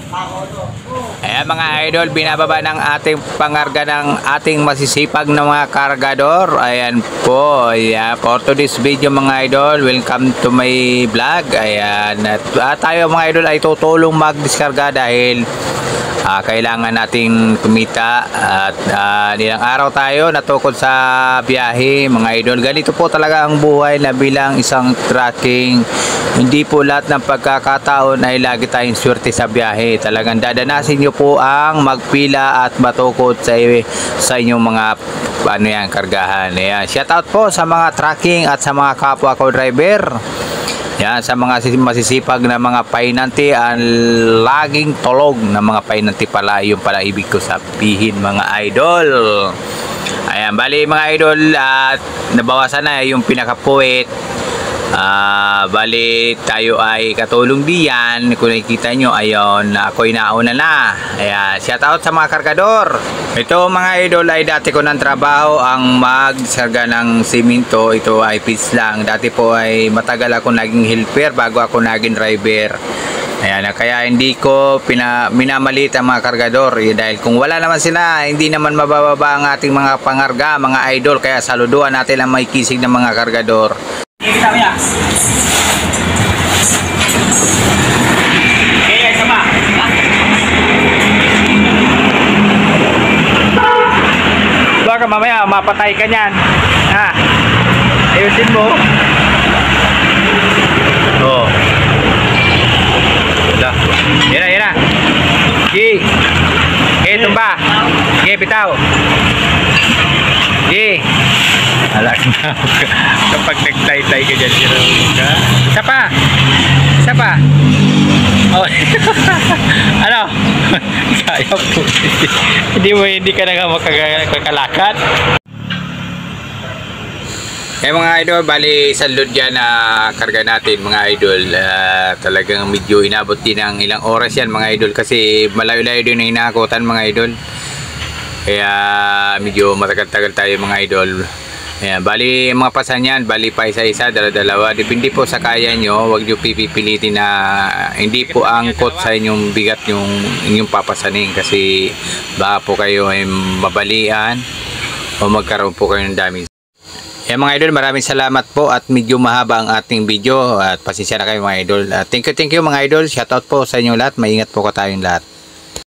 Ayan mga idol, binababa ng ating pangarga ng ating masisipag na mga kargador. Ayan po, ayan, for today's video mga idol, welcome to my vlog. Ayan, at tayo mga idol ay tutulong magdiskarga dahil kailangan nating kumita at ilang araw tayo natukod sa biyahe mga idol. Ganito po talaga ang buhay na bilang isang trucking. Hindi po lahat ng pagkakataon ay lagi tayong swerte sa biyahe. Talagang dadanasin nyo po ang magpila at matukod sa inyong mga kargahan. Ayan. Shout out po sa mga trucking at sa mga kapwa ko driver. Yan, sa mga masisipag na mga painanti, ang laging tulog na mga painanti pala, yung pala ibig ko sabihin mga idol. Ayan, bali mga idol, at nabawasan na yung pinakapuwit. Bali tayo ay katulong diyan. Kung nakikita nyo, ayun, ako'y nauna na. Ayan, shout out sa mga kargador. Ito mga idol ay dati ko ng trabaho ang magsarga ng simento. Ito ay pits lang. Dati po ay matagal ako naging helper bago ako naging driver. Ayan, kaya hindi ko minamalit ang mga kargador dahil kung wala naman sila, hindi naman mabababa ang ating mga pangarga, mga idol. Kaya saluduan natin ang may kisig ng mga kargador. Kita niya. Okay, sama. Baka mamaya mapatay ka niyan. Ayusin mo. Oh. Dah. Yan na. Gi. Tumba. Gi, bitaw. Gi. Alag na. Kapag nagtay-tay ka dyan, isa pa. Oh. Ano? Kaya po. Hindi ka na nga makakalakad. Eh mga idol, bali isang load dyan na karga natin mga idol. Talagang medyo inabot din ng ilang oras yan mga idol kasi malayo-layo din na inahakutan mga idol. Kaya medyo matagal-tagal tayo mga idol. Ayan, bali mga pasan yan, bali pa isa-isa, dala-dalawa. Depende po sa kaya nyo, huwag nyo pipilitin na hindi po angkot sa inyong bigat yung inyong papasanin kasi baka po kayo ay mabalian o magkaroon po kayo ng damage. Ayan mga idol, maraming salamat po at medyo mahaba ang ating video at pasensya na kayo mga idol. Thank you mga idol, shoutout po sa inyong lahat, maingat po ko tayong lahat.